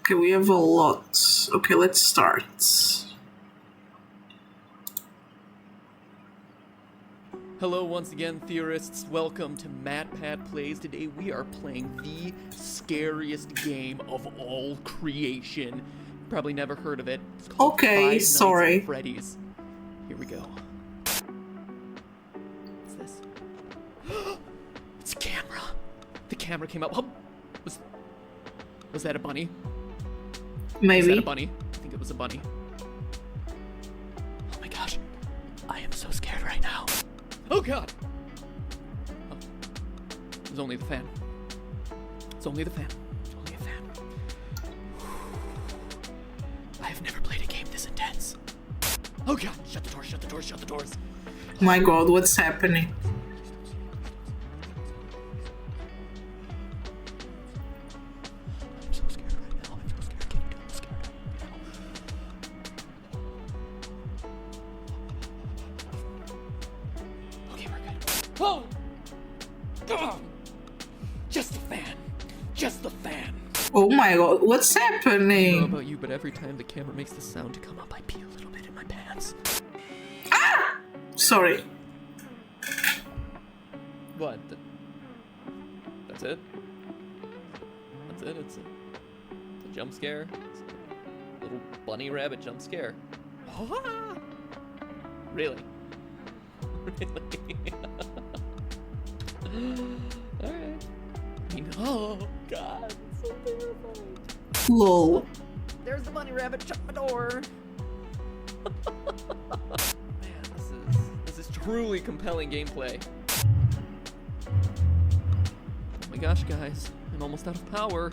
Okay, we have a lot. Okay, let's start. Hello once again, theorists. Welcome to MatPat Plays. Today we are playing the scariest game of all creation. Probably never heard of it. It's called Okay, Five sorry. Nights at Freddy's. Here we go. What's this? It's a camera. The camera came up. Oh, was that a bunny? Maybe. Was that a bunny? I think it was a bunny. Oh my gosh. I am so scared right now. Oh god! Oh. It was only the fan. It's only the fan. It's only a fan. I have never played a game this intense. Oh god! Shut the doors, shut the doors, shut the doors. My god, what's happening? I'm so scared right now. I'm so scared. Can you tell I'm scared right now? Okay, we're good. Oh! Ugh. Just the fan. Just the fan. Oh my god, what's I don't know happening? about you, but every time the camera makes the sound to come up, I pee a little bit in my pants. Sorry. What? That's it? That's it? It's a jump scare? It's a little bunny rabbit jump scare. Really? Really? Alright. I mean, oh god, it's so terrifying. Lol. There's the bunny rabbit, shut my door. Man, this is truly compelling gameplay. Oh my gosh, guys, I'm almost out of power.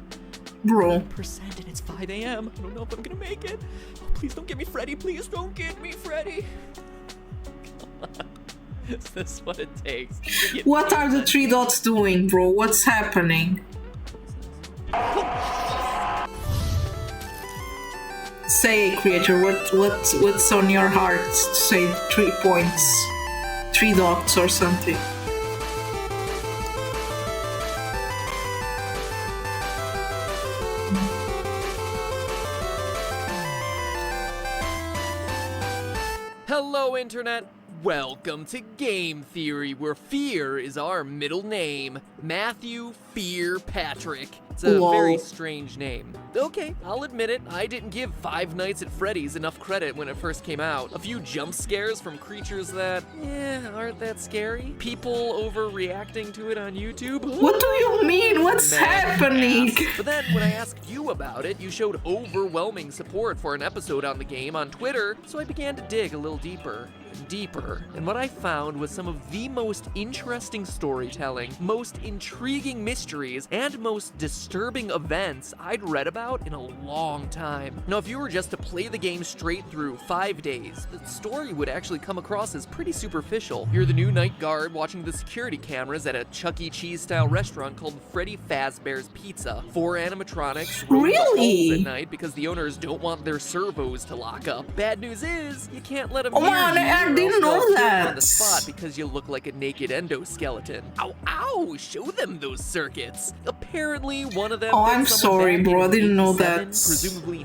Bro. 1% and it's 5 a.m. I don't know if I'm gonna make it. Oh, please don't get me Freddy. Please don't get me Freddy. Is this what it takes? to get What me are the Freddy? three dots doing, bro? What's happening? Say, creator, what's on your heart? Say 3 points. 3 dots or something. Hello, Internet! Welcome to Game Theory, where fear is our middle name. Matthew Fear Patrick. It's a Lol. very strange name. Okay, I'll admit it, I didn't give Five Nights at Freddy's enough credit when it first came out. A few jump scares from creatures that, aren't that scary. People overreacting to it on YouTube. What do you mean? What's happening? But then, when I asked you about it, you showed overwhelming support for an episode on the game on Twitter, so I began to dig a little deeper and deeper. And what I found was some of the most interesting storytelling, most intriguing mysteries, and most disturbing events I'd read about in a long time. Now, if you were just to play the game straight through 5 days, the story would actually come across as pretty superficial. You're the new night guard watching the security cameras at a Chuck E. Cheese-style restaurant called Freddy Fazbear's Pizza. 4 animatronics roam the Really? halls at night because the owners don't want their servos to lock up. Bad news is, you can't let them Oh near man, you, I or didn't else they'll know kill you that. on the spot because you look like a naked endoskeleton. Ow, ow! Show them those circuits. Apparently, one of them. Oh, bit I'm someone sorry, back bro, in I didn't know 87, that. Presumably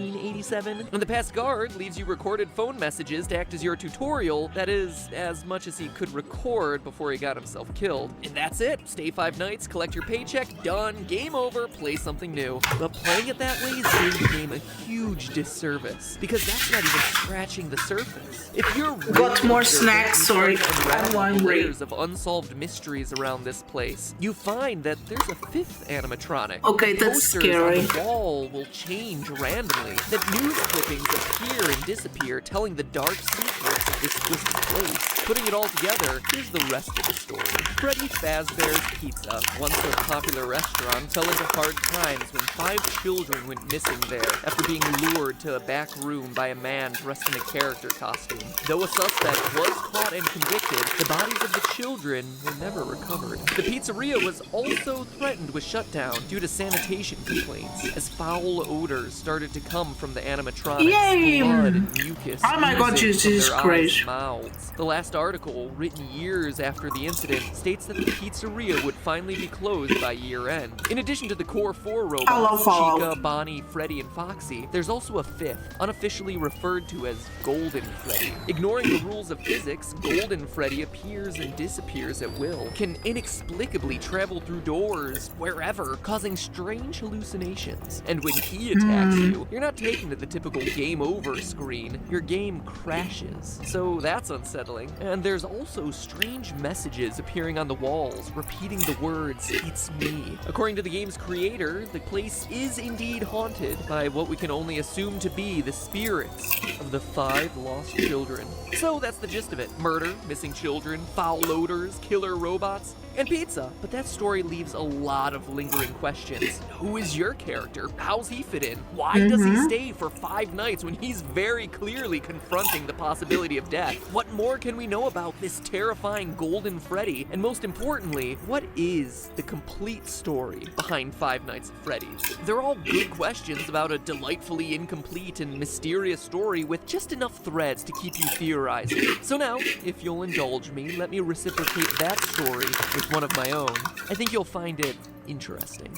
1987. And the past guard leaves you recorded phone messages to act as your tutorial. That is, as much as he could record before he got himself killed. And that's it. Stay 5 nights, collect your paycheck, done, game over, play something new. But playing it that way is doing the game a huge disservice, because that's not even scratching the surface. If you're Got more snacks, sorry. I'm hungry. layers of unsolved mysteries around this place, you find that there's a 5th animatronic. Okay, that's Posters scary. on the wall will change randomly. That news clippings appear and disappear, telling the dark secrets of this twisted place. Putting it all together, here's the rest of the story. Freddy Fazbear's Pizza, once a popular restaurant, fell into hard times when 5 children went missing there after being lured to a back room by a man dressed in a character costume. Though a suspect was caught and convicted, the bodies of the children were never recovered. The pizzeria was also threatened with shutdown due to sanitation complaints, as foul odors started to come from the animatronics. Yay! Blood and mucus Oh my god, oozing from Jesus their great. mouths. The last article, written years after the incident, states that the pizzeria would finally be closed by year end. In addition to the core 4 robots, Chica, Bonnie, Freddy, and Foxy, there's also a fifth, unofficially referred to as Golden Freddy. Ignoring the rules of physics, Golden Freddy appears and disappears at will, can inexplicably travel through doors, wherever, causing strange hallucinations. And when he attacks you, you're not taken to the typical game over screen, your game crashes. So that's unsettling. And there's also strange messages appearing on the walls, repeating the words, "It's me." According to the game's creator, the place is indeed haunted by what we can only assume to be the spirits of the 5 lost children. So that's the gist of it. Murder, missing children, foul odors, killer robots, and pizza. But that story leaves a lot of lingering questions. Who is your character? How's he fit in? Why does he stay for 5 nights when he's very clearly confronting the possibility of death? What more can we know about this terrifying Golden Freddy? And most importantly, what is the complete story behind Five Nights at Freddy's? They're all good questions about a delightfully incomplete and mysterious story with just enough threads to keep you theorizing. So now, if you'll indulge me, let me reciprocate that story with one of my own. I think you'll find it interesting.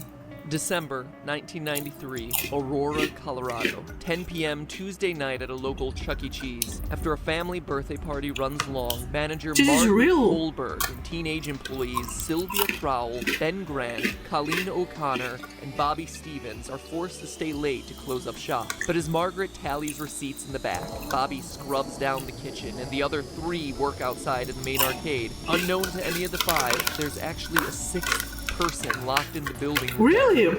December 1993, Aurora, Colorado. 10 p.m. Tuesday night at a local Chuck E. Cheese. After a family birthday party runs long, manager Margaret Goldberg and teenage employees Sylvia Crowell, Ben Grant, Colleen O'Connor, and Bobby Stevens are forced to stay late to close up shop. But as Margaret tallies receipts in the back, Bobby scrubs down the kitchen, and the other 3 work outside in the main arcade. Unknown to any of the 5, there's actually a 6th person locked in the building,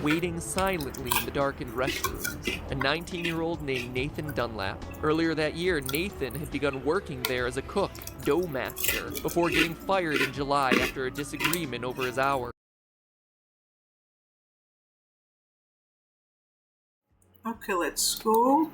waiting silently in the darkened restrooms. A 19-year-old named Nathan Dunlap. Earlier that year, Nathan had begun working there as a cook, dough master, before getting fired in July after a disagreement over his hours. Okay, let's go.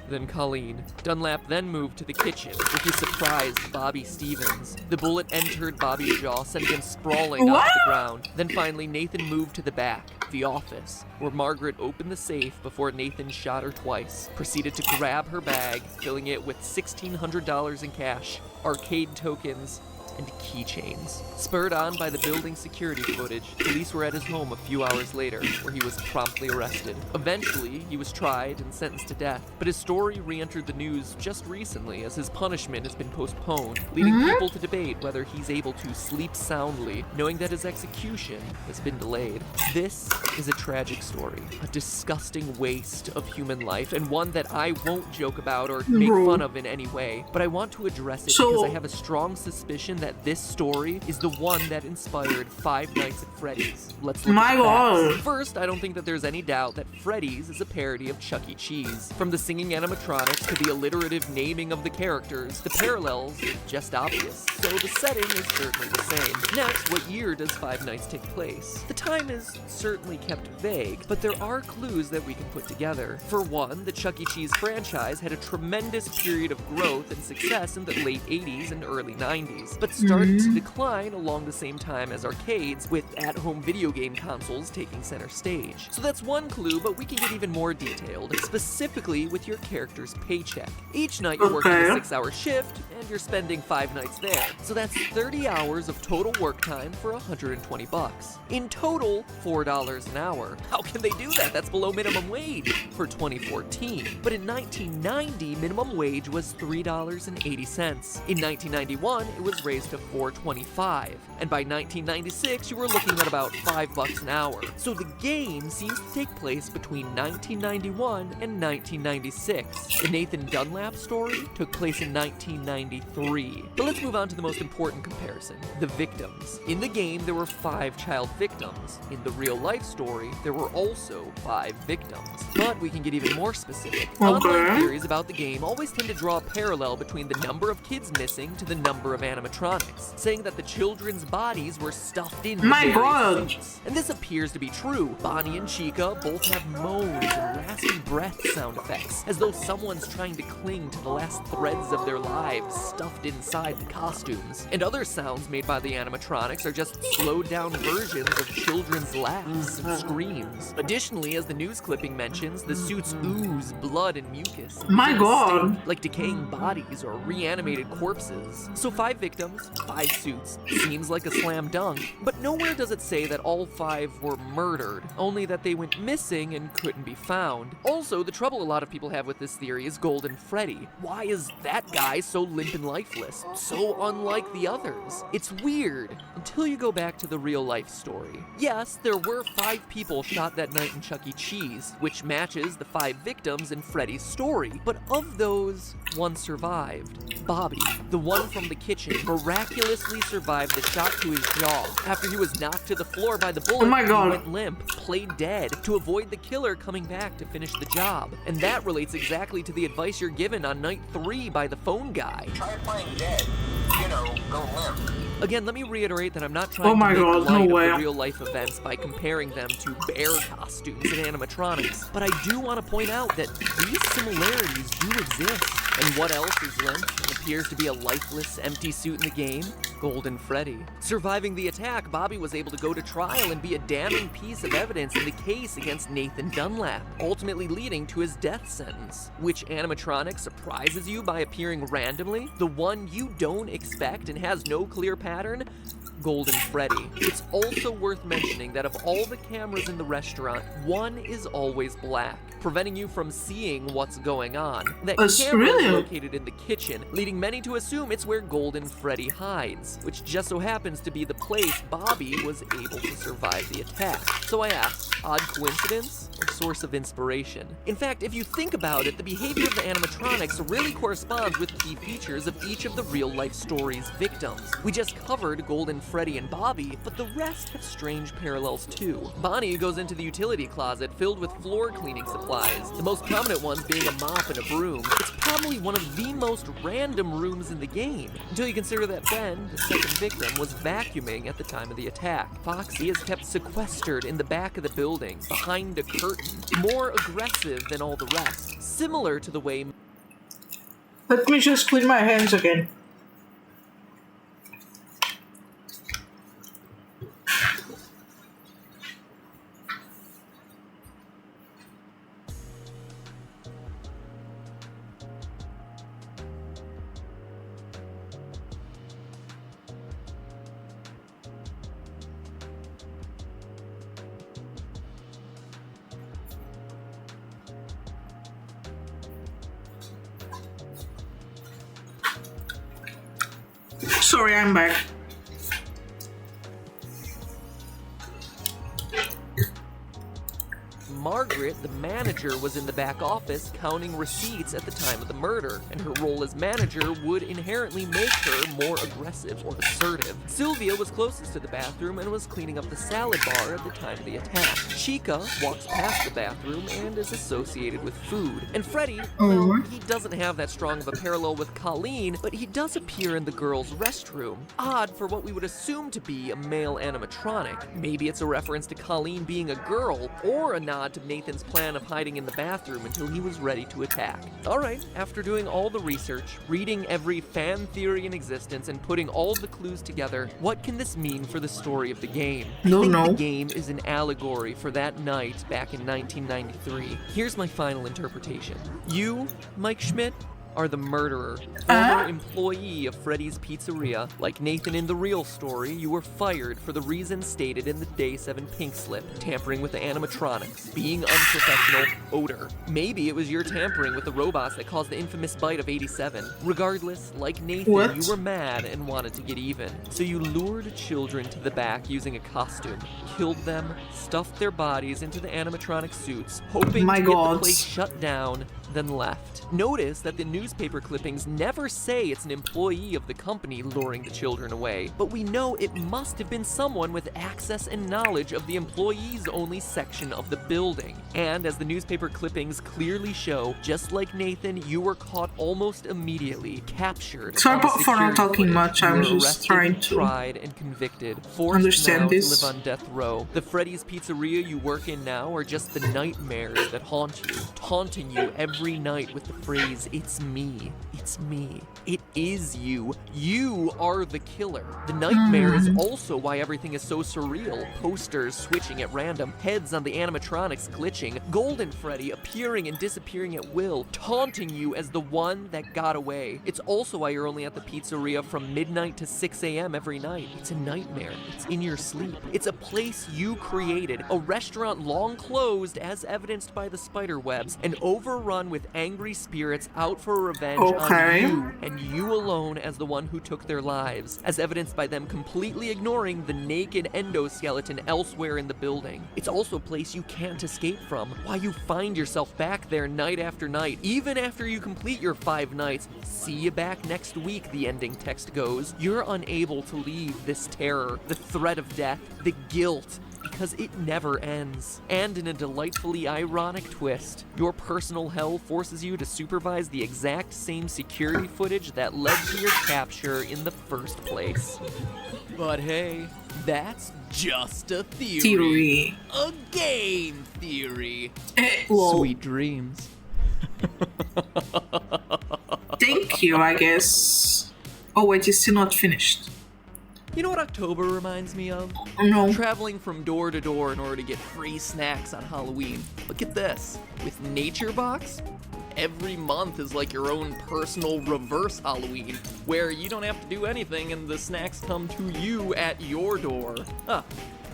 Then Colleen. Dunlap then moved to the kitchen, where he surprised Bobby Stevens. The bullet entered Bobby's jaw, sending him sprawling off the ground. Then finally, Nathan moved to the back, the office, where Margaret opened the safe before Nathan shot her twice, proceeded to grab her bag, filling it with $1,600 in cash, arcade tokens, and keychains. Spurred on by the building's security footage, police were at his home a few hours later, where he was promptly arrested. Eventually, he was tried and sentenced to death, but his story re-entered the news just recently as his punishment has been postponed, leading people to debate whether he's able to sleep soundly, knowing that his execution has been delayed. This is a tragic story, a disgusting waste of human life, and one that I won't joke about or make fun of in any way, but I want to address it because I have a strong suspicion that this story is the one that inspired Five Nights at Freddy's. Let's look at the facts. First, I don't think that there's any doubt that Freddy's is a parody of Chuck E. Cheese. From the singing animatronics to the alliterative naming of the characters, the parallels are just obvious. So the setting is certainly the same. Next, what year does Five Nights take place? The time is certainly kept vague, but there are clues that we can put together. For one, the Chuck E. Cheese franchise had a tremendous period of growth and success in the late 80s and early 90s, but started to decline along the same time as arcades, with at-home video game consoles taking center stage. So that's one clue, but we can get even more detailed, specifically with your character's paycheck. Each night you're working a 6-hour shift, and you're spending 5 nights there. So that's 30 hours of total work time for $120. In total, $4 an hour. How can they do that? That's below minimum wage for 2014. But in 1990, minimum wage was $3.80. In 1991, it was raised to $4.25. And by 1996, you were looking at about $5 an hour. So the game seems to take place between 1991 and 1996. The Nathan Dunlap story took place in 1993. But let's move on to the most important comparison, the victims. In the game, there were 5 child victims. In the real-life story, there were also 5 victims. But we can get even more specific. Online theories about the game always tend to draw a parallel between the number of kids missing to the number of animatronics. animatronics, saying that the children's bodies were stuffed in My various God. suits. And this appears to be true. Bonnie and Chica both have moans and raspy breath sound effects, as though someone's trying to cling to the last threads of their lives stuffed inside the costumes. And other sounds made by the animatronics are just slowed down versions of children's laughs and screams. Additionally, as the news clipping mentions, the suits ooze blood and mucus. My in a God. state like decaying bodies or reanimated corpses. So 5 victims, 5 suits. Seems like a slam dunk, but nowhere does it say that all 5 were murdered, only that they went missing and couldn't be found. Also, the trouble a lot of people have with this theory is Golden Freddy. Why is that guy so limp and lifeless? So unlike the others. It's weird, until you go back to the real life story. Yes, there were 5 people shot that night in Chuck E. Cheese, which matches the 5 victims in Freddy's story, but of those, 1 survived. Bobby, the one from the kitchen, miraculously survived the shot to his jaw. After he was knocked to the floor by the bullet, Oh my God. he went limp, played dead, to avoid the killer coming back to finish the job. And that relates exactly to the advice you're given on night 3 by the phone guy. Try playing dead. You know, go limp. Again, let me reiterate that I'm not trying Oh to my make God, light no of way. the real-life events by comparing them to bear costumes and animatronics, but I do want to point out that these similarities do exist. And what else is limp and appears to be a lifeless, empty suit in the game? Golden Freddy. Surviving the attack, Bobby was able to go to trial and be a damning piece of evidence in the case against Nathan Dunlap, ultimately leading to his death sentence. Which animatronic surprises you by appearing randomly? The one you don't expect and has no clear pattern? Golden Freddy. It's also worth mentioning that of all the cameras in the restaurant, one is always black, preventing you from seeing what's going on. That camera really? is located in the kitchen, leading many to assume it's where Golden Freddy hides, which just so happens to be the place Bobby was able to survive the attack. So I ask, odd coincidence or source of inspiration? In fact, if you think about it, the behavior of the animatronics really corresponds with key features of each of the real-life story's victims. We just covered Golden Freddy and Bobby, but the rest have strange parallels too. Bonnie goes into the utility closet filled with floor cleaning supplies, the most prominent ones being a mop and a broom. It's probably one of the most random rooms in the game, until you consider that Ben, the second victim, was vacuuming at the time of the attack. Foxy is kept sequestered in the back of the building, behind a curtain, more aggressive than all the rest, similar to the way... Let me just clean my hands again. Sorry, I'm back. Margaret, the manager, was in the back office counting receipts at the time of the murder, and her role as manager would inherently make her more aggressive or assertive. Sylvia was closest to the bathroom and was cleaning up the salad bar at the time of the attack. Chica walks past the bathroom and is associated with food. And Freddy, well, he doesn't have that strong of a parallel with Colleen, but he does appear in the girls' restroom. Odd for what we would assume to be a male animatronic. Maybe it's a reference to Colleen being a girl, or a nod to Nathan's plan of hiding in the bathroom until he was ready to attack. Alright, after doing all the research, reading every fan theory in existence, and putting all the clues together, what can this mean for the story of the game? I think the game is an allegory for that night back in 1993. Here's my final interpretation. You, Mike Schmidt, are the murderer, former employee of Freddy's Pizzeria. Like Nathan in the real story, you were fired for the reasons stated in the Day 7 pink slip: tampering with the animatronics, being unprofessional, odor. Maybe it was your tampering with the robots that caused the infamous bite of 87. Regardless, like Nathan, you were mad and wanted to get even. So you lured children to the back using a costume, killed them, stuffed their bodies into the animatronic suits, hoping to get the place shut down, then left. Notice that the newspaper clippings never say it's an employee of the company luring the children away, but we know it must have been someone with access and knowledge of the employees-only section of the building. And as the newspaper clippings clearly show, just like Nathan, you were caught almost immediately, captured. Sorry on the for not security talking footage. much, You I'm were just arrested, trying to tried, and convicted, forced understand now this. to live on death row. The Freddy's Pizzeria you work in now are just the nightmares that haunt you, taunting you every night with the phrase, "It's me, it's me, it is you, you are the killer." The nightmare is also why everything is so surreal. Posters switching at random, heads on the animatronics glitching, Golden Freddy appearing and disappearing at will, taunting you as the one that got away. It's also why you're only at the pizzeria from midnight to 6 a.m. every night. It's a nightmare. It's in your sleep. It's a place you created, a restaurant long closed as evidenced by the spider webs, and overrun with angry spirits out for revenge on you, and you alone as the one who took their lives, as evidenced by them completely ignoring the naked endoskeleton elsewhere in the building. It's also a place you can't escape from, why you find yourself back there night after night, even after you complete your 5 nights. "See you back next week," the ending text goes. You're unable to leave this terror, the threat of death, the guilt, because it never ends. And in a delightfully ironic twist, your personal hell forces you to supervise the exact same security footage that led to your capture in the first place. But hey, that's just a theory. A game theory. Well, Sweet dreams. thank you, I guess. Oh wait, it's still not finished. You know what October reminds me of? No. Traveling from door to door in order to get free snacks on Halloween. But get this, with Nature Box, every month is like your own personal reverse Halloween, where you don't have to do anything and the snacks come to you at your door. Huh.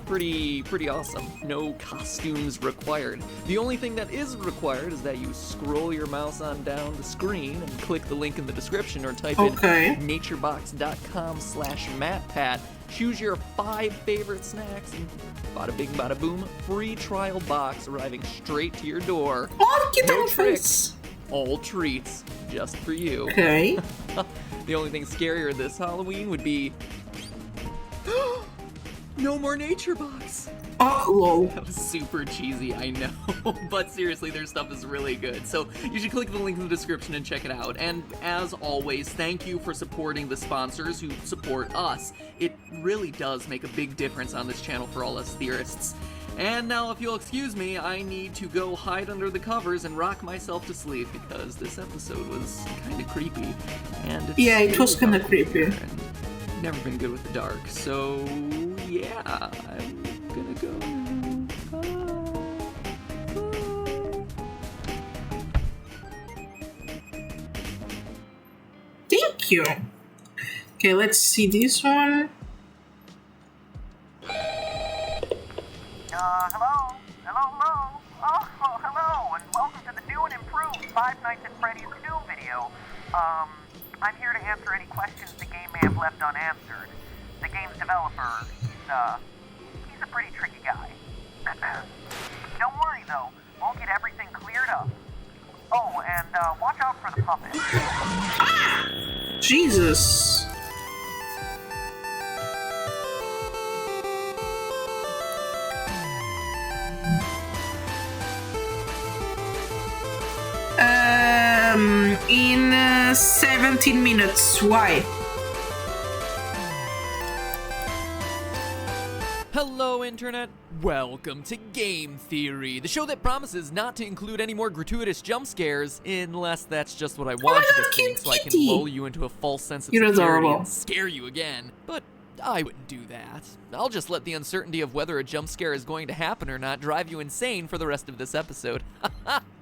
Pretty awesome. No costumes required. The only thing that is required is that you scroll your mouse on down the screen and click the link in the description or type in naturebox.com/MattPat. Choose your 5 favorite snacks and bada bing bada boom, free trial box arriving straight to your door. Oh, get No out of tricks, all treats, just for you. Okay. The only thing scarier this Halloween would be no more Nature Box. Oh, lol. That was super cheesy, I know, but seriously, their stuff is really good. So you should click the link in the description and check it out. And as always, thank you for supporting the sponsors who support us. It really does make a big difference on this channel for all us theorists. And now, if you'll excuse me, I need to go hide under the covers and rock myself to sleep because this episode was kind of creepy. And it's Yeah, it was still kinda dark creepy. in here, and never been good with the dark, so yeah, I'm gonna go now. Thank you. Okay, let's see this one. Hello? Hello? Oh, hello, and welcome to the new and improved Five Nights at Freddy's 2 video. I'm here to answer any questions the game may have left unanswered. The game's developer, he's a pretty tricky guy. Don't worry, though. We'll get everything cleared up. Oh, and, watch out for the puppet. Jesus. In 17 minutes. Why? Hello, Internet. Welcome to Game Theory, the show that promises not to include any more gratuitous jump scares, unless that's just what I want you to think, so I can kitty. lull you into a false sense of You're security adorable. and scare you again. But I wouldn't do that. I'll just let the uncertainty of whether a jump scare is going to happen or not drive you insane for the rest of this episode.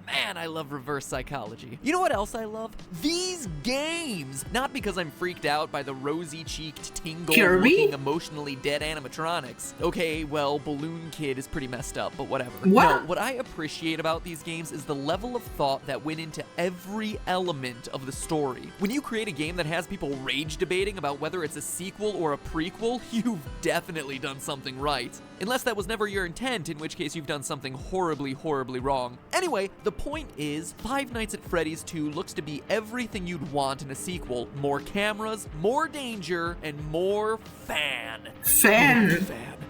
Man, I love reverse psychology. You know what else I love? These games! Not because I'm freaked out by the rosy-cheeked, tingle-looking, emotionally dead animatronics. Okay, well, Balloon Kid is pretty messed up, but whatever. What? No, what I appreciate about these games is the level of thought that went into every element of the story. When you create a game that has people rage debating about whether it's a sequel or a prequel, you've definitely done something right. Unless that was never your intent, in which case you've done something horribly, horribly wrong. Anyway, the point is, Five Nights at Freddy's 2 looks to be everything you'd want in a sequel. More cameras, more danger, and more fan. Fan.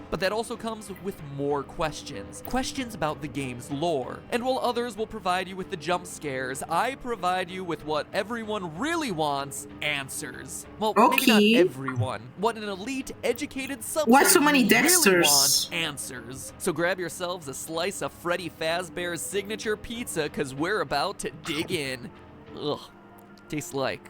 But that also comes with more questions. Questions about the game's lore. And while others will provide you with the jump scares, I provide you with what everyone really wants, answers. Well, maybe not everyone. What an elite, educated subset Why so many really Dexters? want, answers. So grab yourselves a slice of Freddy Fazbear's signature pizza, cause we're about to dig in. Ugh, tastes like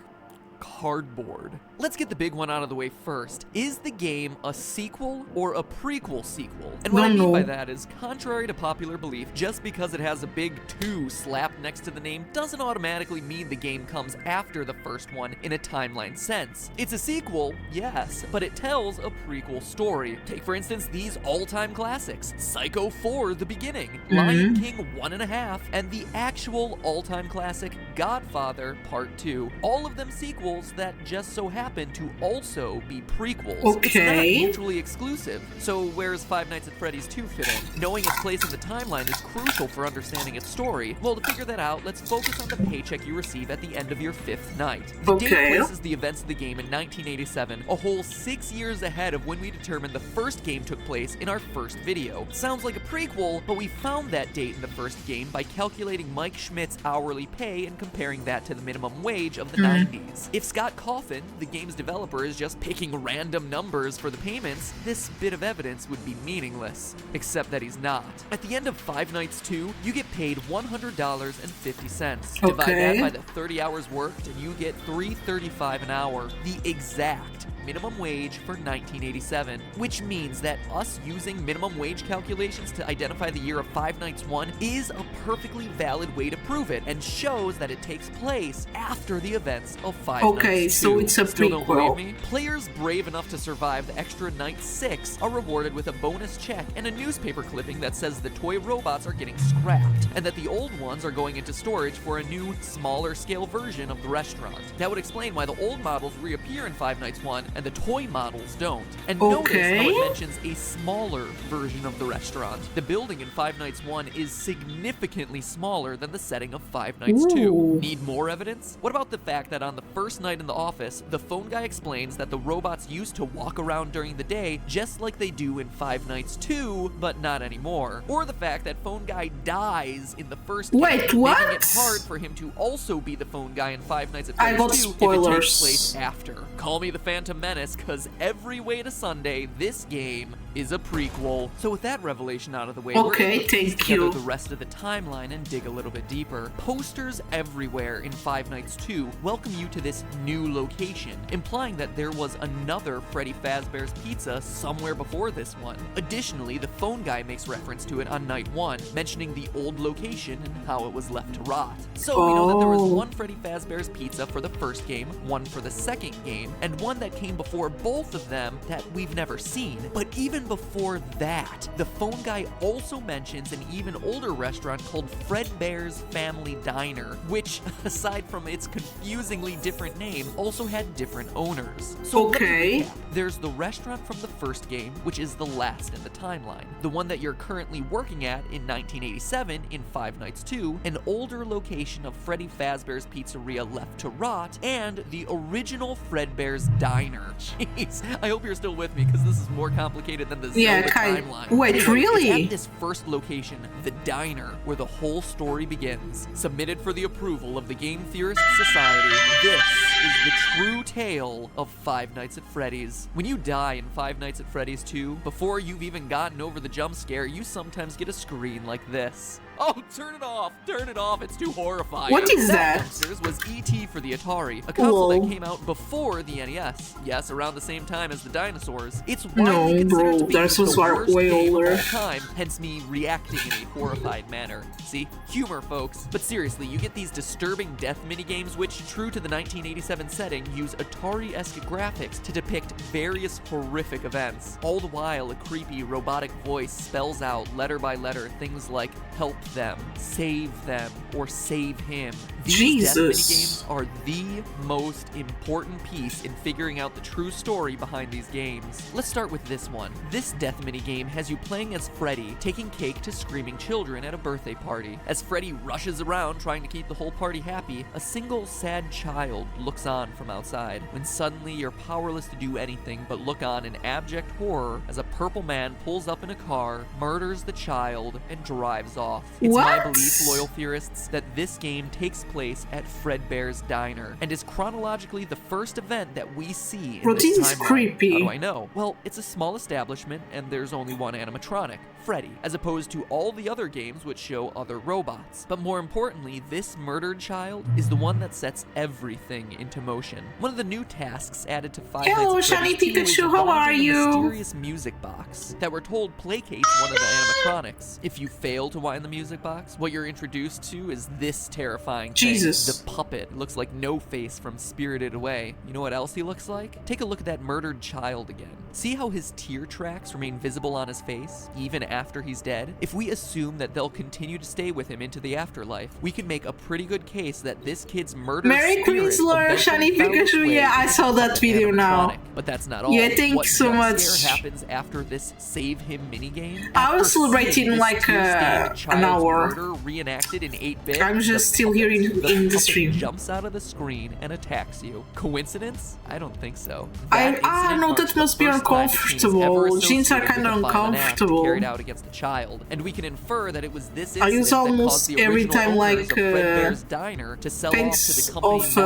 cardboard. Let's get the big one out of the way first. Is the game a sequel or a prequel sequel? And what I mean by that is, contrary to popular belief, just because it has a big 2 slapped next to the name doesn't automatically mean the game comes after the first one in a timeline sense. It's a sequel, yes, but it tells a prequel story. Take for instance these all-time classics, Psycho 4: The Beginning, Lion King 1.5, and the actual all-time classic Godfather Part 2. All of them sequels that just so happen to also be prequels. It's not mutually exclusive. So where's Five Nights at Freddy's 2 fit in? Knowing its place in the timeline is crucial for understanding its story. Well, to figure that out, let's focus on the paycheck you receive at the end of your 5th night. The date places the events of the game in 1987, a whole 6 years ahead of when we determined the first game took place in our first video. Sounds like a prequel, but we found that date in the first game by calculating Mike Schmidt's hourly pay and comparing that to the minimum wage of the 90s. If Scott Coffin, the game's developer, is just picking random numbers for the payments, this bit of evidence would be meaningless. Except that he's not. At the end of Five Nights 2, you get paid $100.50. Divide that by the 30 hours worked, and you get $3.35 an hour. The exact minimum wage for 1987, which means that us using minimum wage calculations to identify the year of Five Nights 1 is a perfectly valid way to prove it, and shows that it takes place after the events of Five Nights 2. Okay, so it's a Still don't believe prequel. me? Players brave enough to survive the extra Night 6 are rewarded with a bonus check and a newspaper clipping that says the toy robots are getting scrapped, and that the old ones are going into storage for a new, smaller scale version of the restaurant. That would explain why the old models reappear in Five Nights 1 and the toy models don't. And notice how it mentions a smaller version of the restaurant. The building in Five Nights 1 is significantly smaller than the setting of Five Nights 2. Need more evidence? What about the fact that on the first night in the office, the phone guy explains that the robots used to walk around during the day just like they do in Five Nights 2, but not anymore. Or the fact that phone guy dies in the first game, making it hard for him to also be the phone guy in Five Nights at Freddy's 2 if it takes place after. Call me the Phantom Menace, cause every way to Sunday, this game is a prequel. So with that revelation out of the way, we're going to piece together the rest of the timeline and dig a little bit deeper. Posters everywhere in Five Nights 2 welcome you to this new location, implying that there was another Freddy Fazbear's Pizza somewhere before this one. Additionally, the phone guy makes reference to it on night 1, mentioning the old location and how it was left to rot. So we know that there was one Freddy Fazbear's Pizza for the first game, one for the second game, and one that came before both of them that we've never seen. But even before that, the phone guy also mentions an even older restaurant called Fredbear's Family Diner, which, aside from its confusingly different name, also had different owners. So let me recap. There's the restaurant from the first game, which is the last in the timeline. The one that you're currently working at in 1987 in Five Nights 2, an older location of Freddy Fazbear's Pizzeria left to rot, and the original Fredbear's Diner. Jeez, I hope you're still with me, because this is more complicated than the Zelda timeline. Wait, really? It's at this first location, the Diner, where the whole story begins. Submitted for the approval of the Game Theorist Society, this is the true tale of Five Nights at Freddy's. When you die in Five Nights at Freddy's 2, before you've even gotten over the jump scare, you sometimes get a screen like this. Oh, turn it off! Turn it off! It's too horrifying. What is that? Youngsters was E.T. for the Atari, a console that came out before the NES. Yes, around the same time as the dinosaurs. It's widely considered to be the worst game of all time, hence me reacting in a horrified manner. See? Humor, folks. But seriously, you get these disturbing death minigames which, true to the 1987 setting, use Atari-esque graphics to depict various horrific events. All the while, a creepy robotic voice spells out, letter by letter, things like, "Help them, save them, or save him. These Jesus. death minigames are the most important piece in figuring out the true story behind these games. Let's start with this one. This death minigame has you playing as Freddy, taking cake to screaming children at a birthday party. As Freddy rushes around trying to keep the whole party happy, a single sad child looks on from outside, when suddenly you're powerless to do anything but look on in abject horror as a purple man pulls up in a car, murders the child, and drives off. It's my What? belief, loyal theorists, that this game takes place at Fredbear's Diner and is chronologically the first event that we see in Bro, this this is timeline. creepy. How do I know? Well, it's a small establishment and there's only one animatronic, Freddy, as opposed to all the other games which show other robots. But more importantly, this murdered child is the one that sets everything into motion. One of the new tasks added to Five Hello, Nights at Shiny Freddy's 2 is Pikachu, how are winding a you? mysterious music box that we're told placates one of the animatronics. If you fail to wind the music box, what you're introduced to is this terrifying thing. Jesus. The puppet. It looks like No Face from Spirited Away. You know what else he looks like? Take a look at that murdered child again. See how his tear tracks remain visible on his face, even after he's dead? If we assume that they'll continue to stay with him into the afterlife, we can make a pretty good case that this kid's murdered Merry spirit Chrysler, eventually Shiny found its Pikachu. way Yeah, I into saw the that video now. animatronic. But that's not all. Yeah, thank What you so jump much. scare happens after this Save Him minigame? I was After seeing celebrating this like tear-stained an child's hour. murder reenacted in 8-bit, I'm just the still here in the puppet stream. jumps out of the screen and attacks you. Coincidence? I don't think so. I That don't incident know, marks that the must be first time the team is ever uncomfortable. Jeans are associated kinda with a violent act uncomfortable. carried out against a child, and we can infer that it was this I incident use that almost caused the every original time, owners like, of Fredbear's Diner to sell off to paints the company of, now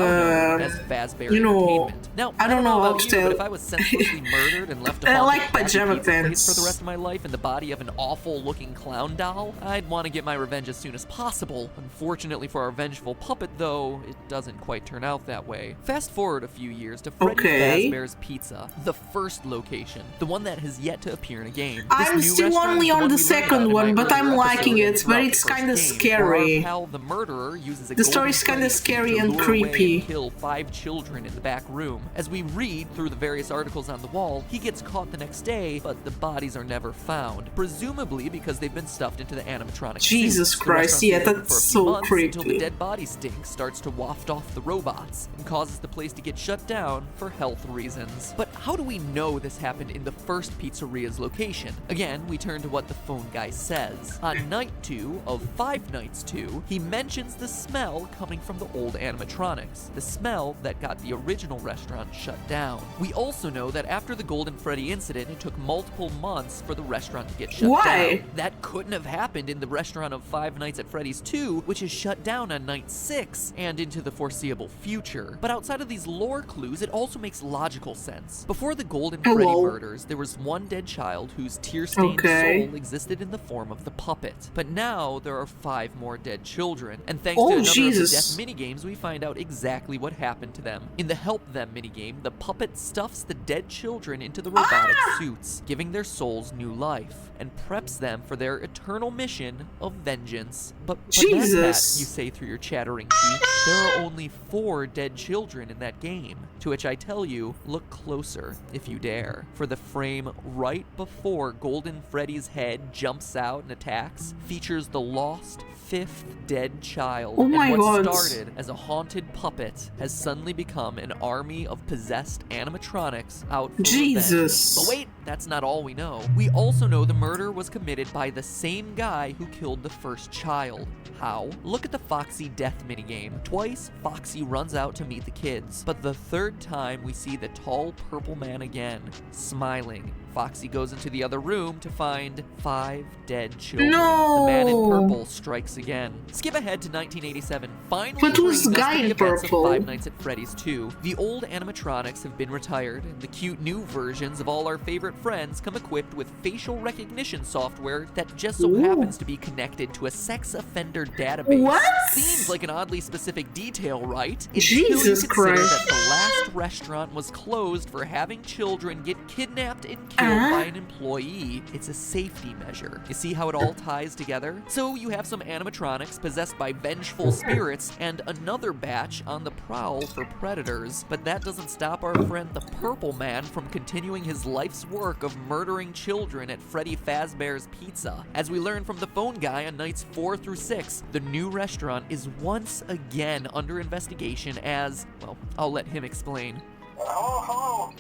known as Fazbear you know, Entertainment. Now, I don't know how about to you, tell. but if I was senselessly murdered and left to I haunt like a crappy pajama pizza place pants. for the rest of my life in the body of an awful-looking clown doll, I'd want to get my revenge as soon as possible. Unfortunately for our vengeful puppet, though, it doesn't quite turn out that way. Fast forward a few years to Freddy Okay. Fazbear's Pizza, the first location, the one that has yet to appear in a game. This I'm new still restaurant only is on one the we learned second about in one, my but I'm earlier liking episode it, throughout but the it's first kinda game, scary. where our pal the murderer uses a The story's golden kinda Freddy suit scary to and lure away creepy. and kill 5 children in the back room. As we read through the various articles on the wall, he gets caught the next day, but the bodies are never found, presumably because they've been stuffed into the animatronic Jesus suits. The Christ, restaurant yeah, stays open that's for a few so months until the creepy. dead body stink starts to waft off the robots and causes the place to get shut down for health reasons. But how do we know this happened in the first pizzeria's location? Again, we turn to what the phone guy says. On night 2 of Five Nights 2, he mentions the smell coming from the old animatronics, the smell that got the original restaurant shut down. We also know that after the Golden Freddy incident, it took multiple months for the restaurant to get shut Why? down. That couldn't have happened in the restaurant of Five Nights at Freddy's 2, which is shut down on night 6 and into the foreseeable future. But outside of these lore clues, it also makes logical sense. Before the Golden Freddy Hello. murders, there was one dead child whose tear-stained Okay. soul existed in the form of the puppet. But now there are 5 more dead children, and thanks Oh, to another Jesus. of the death minigames, we find out exactly what happened to them. In the Help Them minigame, the puppet stuffs the dead children into the robotic suits, giving their souls new life, and preps them for their eternal mission of vengeance. But Jesus. Pat, you say through your chattering teeth, there are only 4 dead children in that game. To which I tell you, look closer if you dare. For the frame right before Golden Freddy's head jumps out and attacks features the lost 5th dead child. Oh my and what God. started as a haunted puppet has suddenly become an army of possessed animatronics out for Jesus. revenge. But wait, that's not all we know. We also know the murder was committed by the same guy who killed the first child. How? Look at the Foxy death minigame. Twice, Foxy runs out to meet the kids, but the third time we see the tall purple man again, smiling. Foxy goes into the other room to find 5 dead children. No. The man in purple strikes again. Skip ahead to 1987, finally But who's the bringing us guy to the in events of purple? Five Nights at Freddy's 2. The old animatronics have been retired, and the cute new versions of all our favorite friends come equipped with facial recognition software that just so Ooh. happens to be connected to a sex offender database. What? Seems like an oddly specific detail, right? Jesus Until you consider Christ. that the last first restaurant was closed for having children get kidnapped and killed by an employee. It's a safety measure. You see how it all ties together? So you have some animatronics possessed by vengeful spirits and another batch on the prowl for predators. But that doesn't stop our friend the Purple Man from continuing his life's work of murdering children at Freddy Fazbear's Pizza. As we learn from the phone guy on nights 4 through 6, the new restaurant is once again under investigation as, well, I'll let him explain. Hello.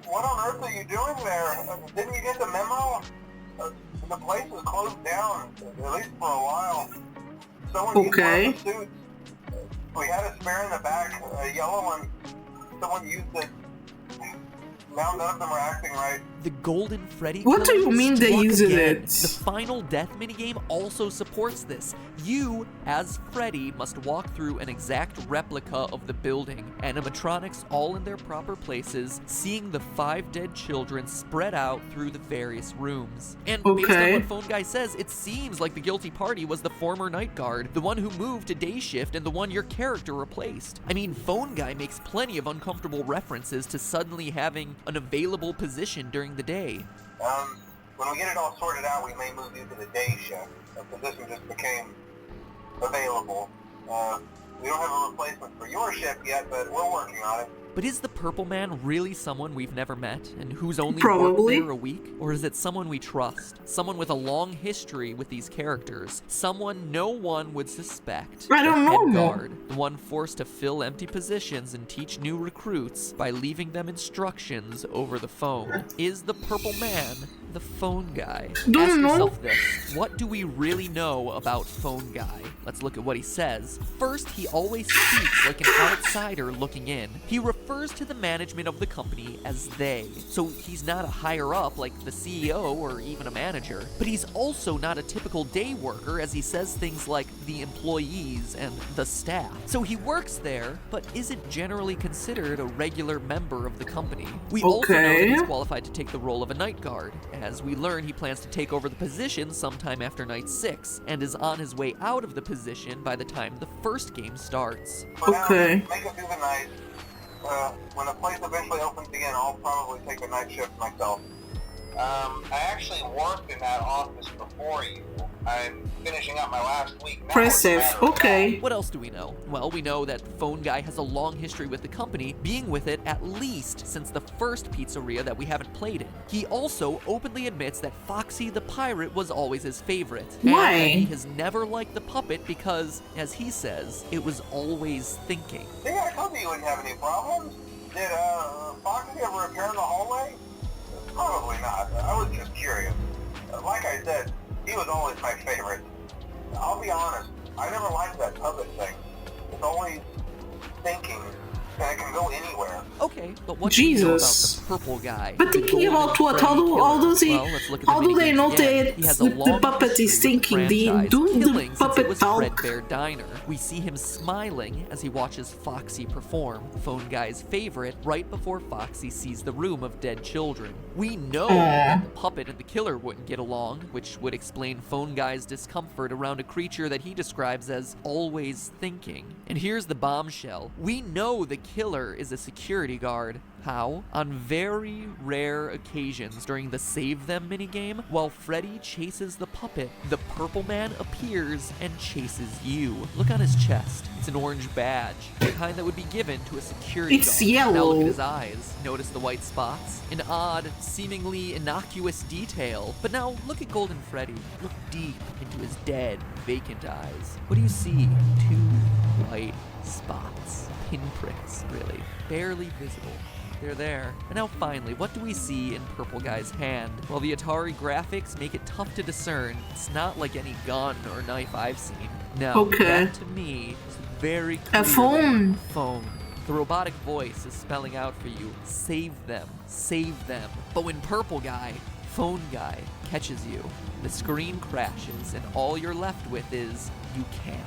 What on earth are you doing there? Didn't you get the memo? The place is closed down, at least for a while. Someone used one of the suits. We had a spare in the back, a yellow one. Someone used it. Now none of them are acting right. The Golden Freddy What do you mean they use it? The final death minigame also supports this. You, as Freddy, must walk through an exact replica of the building. Animatronics all in their proper places, seeing the 5 dead children spread out through the various rooms. And based on what Phone Guy says, it seems like the guilty party was the former night guard, the one who moved to day shift and the one your character replaced. I mean, Phone Guy makes plenty of uncomfortable references to suddenly having an available position during the day. When we get it all sorted out, we may move you to the day shift. The position just became available. We don't have a replacement for your shift yet, but we're working on it. But is the Purple Man really someone we've never met and who's only worked there a week? Or is it someone we trust? Someone with a long history with these characters? Someone no one would suspect? I don't know. Head guard, the one forced to fill empty positions and teach new recruits by leaving them instructions over the phone. Is the Purple Man the phone guy? Ask yourself this. What do we really know about Phone Guy? Let's look at what he says. First, he always speaks like an outsider looking in. He refers to the management of the company as they. So he's not a higher up like the CEO or even a manager. But he's also not a typical day worker, as he says things like the employees and the staff. So he works there, but isn't generally considered a regular member of the company. We also know that he's qualified to take the role of a night guard. As we learn, he plans to take over the position sometime after night 6, and is on his way out of the position by the time the first game starts. For now, make it through the night. When the place eventually opens again, I'll probably take a night shift myself. I actually worked in that office before you. I'm finishing up my last week now. Impressive. Okay. What else do we know? Well, we know that Phone Guy has a long history with the company, being with it at least since the first pizzeria that we haven't played in. He also openly admits that Foxy the Pirate was always his favorite. Why? And he has never liked the puppet because, as he says, it was always thinking. See, I told you wouldn't have any problems. Did Foxy ever appear in the hallway? Probably not. I was just curious. Like I said, he was always my favorite. I'll be honest, I never liked that puppet thing. It's always thinking, and it can go anywhere. Okay, but what do you know about the Purple Guy? But thinking about what? How do they know that the puppet is thinking? Do the puppet talk? Fredbear Diner. We see him smiling as he watches Foxy perform, Phone Guy's favorite, right before Foxy sees the room of dead children. We know that the puppet and the killer wouldn't get along, which would explain Phone Guy's discomfort around a creature that he describes as always thinking. And here's the bombshell. We know the killer is a security guard. How? On very rare occasions during the Save Them minigame, while Freddy chases the puppet, the Purple Man appears and chases you. Look on his chest. It's an orange badge, the kind that would be given to a security guard. Yellow. Now look at his eyes. Notice the white spots? An odd, seemingly innocuous detail. But now look at Golden Freddy. Look deep into his dead, vacant eyes. What do you see? 2 white spots. Pinpricks, really. Barely visible. They're there. And now finally, what do we see in Purple Guy's hand? Well, the Atari graphics make it tough to discern. It's not like any gun or knife I've seen. No, that to me is very clear. A phone. Phone. The robotic voice is spelling out for you, save them, save them. But when Purple Guy, phone guy catches you. The screen crashes, and all you're left with is, you can't.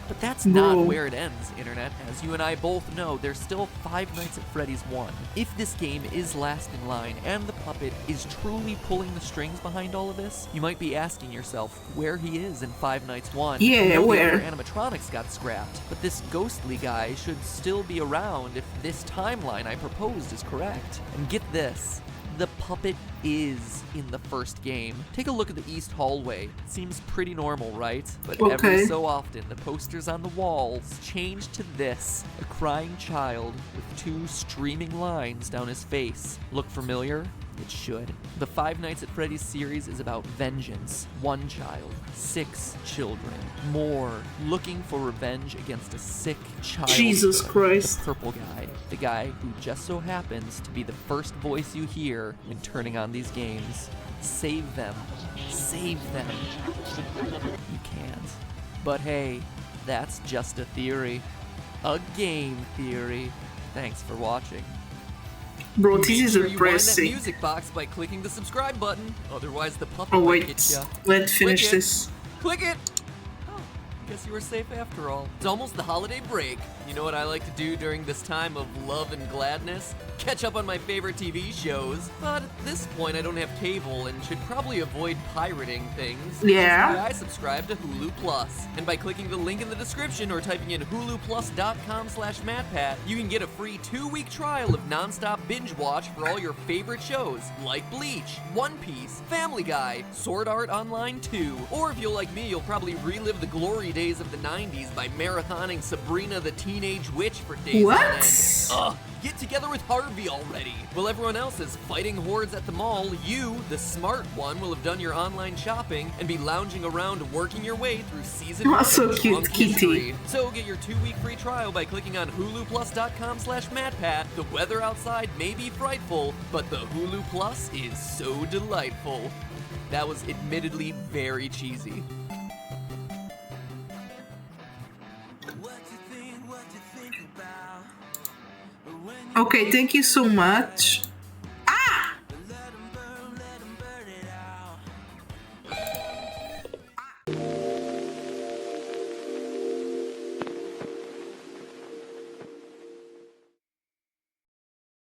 But that's not where it ends, Internet. As you and I both know, there's still Five Nights at Freddy's 1. If this game is last in line, and the puppet is truly pulling the strings behind all of this, you might be asking yourself where he is in Five Nights 1. Yeah, where? The other animatronics got scrapped, but this ghostly guy should still be around if this timeline I proposed is correct. And get this. The puppet is in the first game. Take a look at the east hallway. It seems pretty normal, right? But every so often, the posters on the walls change to this. A crying child with two streaming lines down his face. Look familiar? It should. The Five Nights at Freddy's series is about vengeance. One child, 6 children, more looking for revenge against a sick child. Jesus Christ. The purple guy, the guy who just so happens to be the first voice you hear when turning on these games. Save them. Save them. You can't. But hey, that's just a theory. A game theory. Thanks for watching. Bro, this is Make sure you wind that impressive. music box by clicking the subscribe button. Otherwise, the puppet Oh might wait, get ya. let's finish Click it. this. Click it! Oh, guess you were safe after all. It's almost the holiday break. You know what I like to do during this time of love and gladness? Catch up on my favorite TV shows. But at this point, I don't have cable and should probably avoid pirating things. Yeah. Which is why I subscribe to Hulu Plus. And by clicking the link in the description or typing in huluplus.com/MadPat, you can get a free 2-week trial of nonstop binge watch for all your favorite shows, like Bleach, One Piece, Family Guy, Sword Art Online 2. Or if you're like me, you'll probably relive the glory days of the 90s by marathoning Sabrina the Teenage Witch for days on end. What? Ugh, get together with Harvey already. While everyone else is fighting hordes at the mall, you, the smart one, will have done your online shopping and be lounging around working your way through season 1 So of cute, Drunk Kitty. History. So get your 2-week free trial by clicking on huluplus.com/MadPat. The weather outside may be frightful, but the Hulu Plus is so delightful. That was admittedly very cheesy. Okay, thank you so much.